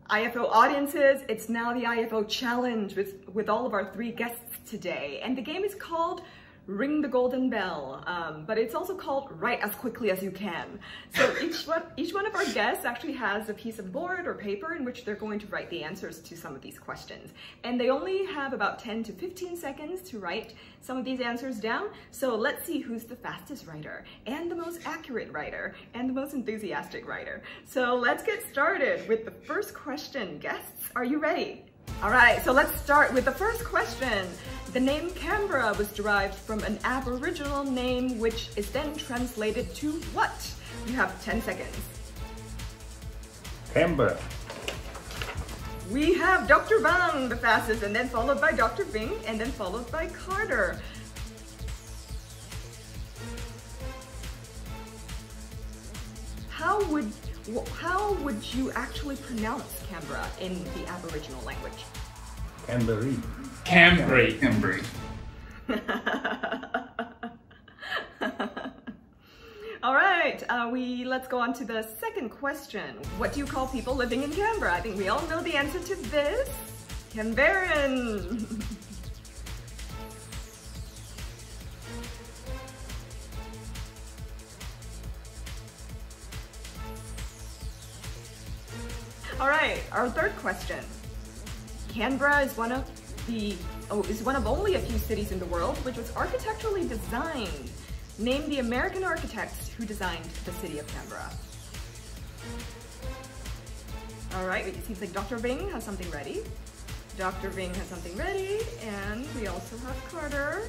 IFO audiences, it's now the IFO challenge with all of our 3 guests today. And the game is called Ring the Golden Bell, but it's also called Write as Quickly as You Can. So each one of our guests actually has a piece of board or paper in which they're going to write the answers to some of these questions. And they only have about 10 to 15 seconds to write some of these answers down. So let's see who's the fastest writer, and the most accurate writer, and the most enthusiastic writer. So let's get started with the first question. Guests, are you ready? All right, so let's start with the first question. The name Canberra was derived from an Aboriginal name which is then translated to what? You have 10 seconds. Canberra. We have Dr. Vang, the fastest, and then followed by Dr. Bing, and then followed by Carter. How would you actually pronounce Canberra in the Aboriginal language? Canberra. Canberra. Canberra. All right, let's go on to the second question. What do you call people living in Canberra? I think we all know the answer to this. Canberran. All right, our third question. Canberra is one of only a few cities in the world which was architecturally designed. Name the American architects who designed the city of Canberra. All right, it seems like Dr. Bing has something ready. Dr. Bing has something ready, and we also have Carter.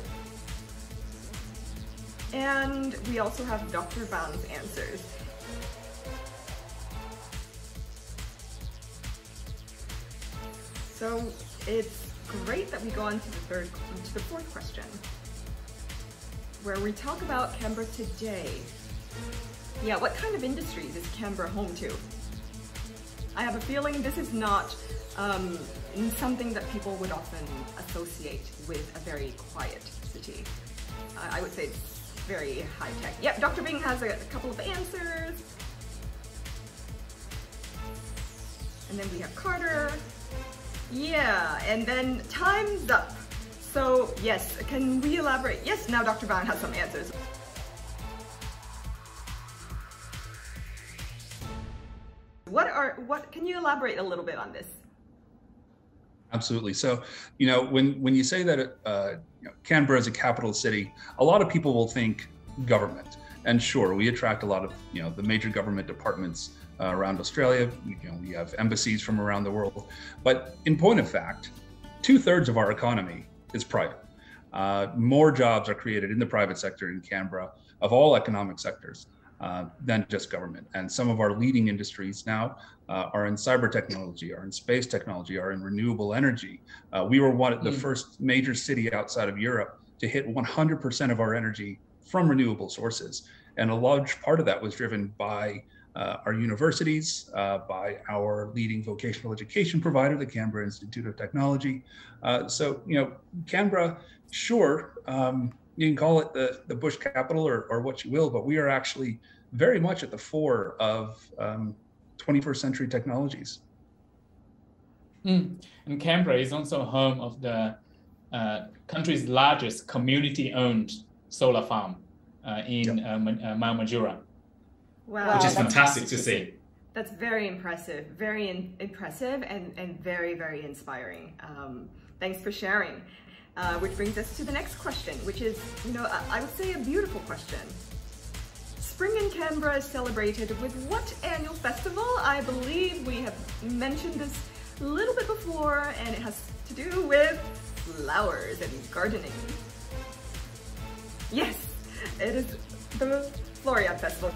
And we also have Dr. Vang's answers. So it's great that we go on to the fourth question, where we talk about Canberra today. Yeah, what kind of industries is Canberra home to? I have a feeling this is not something that people would often associate with a very quiet city. I would say it's very high tech. Yep, Dr. Bing has a couple of answers. And then we have Carter. Yeah, and then time's up. So yes, can we elaborate? Yes, now Dr. Vang has some answers. Can you elaborate a little bit on this? Absolutely. So, when you say that Canberra is a capital city, a lot of people will think government. And sure, we attract a lot of the major government departments around Australia. We have embassies from around the world. But in point of fact, 2/3 of our economy is private. More jobs are created in the private sector in Canberra of all economic sectors than just government. And some of our leading industries now are in cyber technology, are in space technology, are in renewable energy. We were one of the first major city outside of Europe to hit 100% of our energy from renewable sources. And a large part of that was driven by our universities, by our leading vocational education provider, the Canberra Institute of Technology. So, Canberra, sure, you can call it the bush capital or what you will, but we are actually very much at the fore of 21st century technologies. And Canberra is also home of the country's largest community-owned solar farm in Mount Majura. Wow, which is fantastic to see. That's very impressive, very impressive, and very, very inspiring. Thanks for sharing. Which brings us to the next question, which is, I would say a beautiful question. Spring in Canberra is celebrated with what annual festival? I believe we have mentioned this a little bit before, and it has to do with flowers and gardening. Yes, it is the Floriade Festival.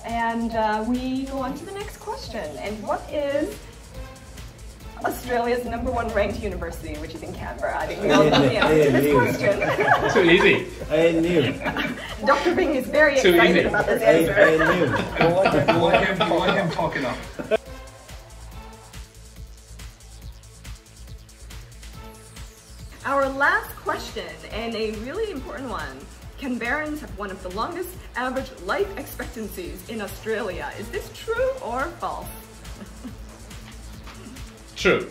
And we go on to the next question. And what is Australia's #1 ranked university, which is in Canberra? I think we all know the answer to this question. Too easy. I knew. Dr. Bing is very excited about this answer. I knew. You want him talking up. Our last question, and a really important one. Canberrans have one of the longest average life expectancies in Australia. Is this true or false? True.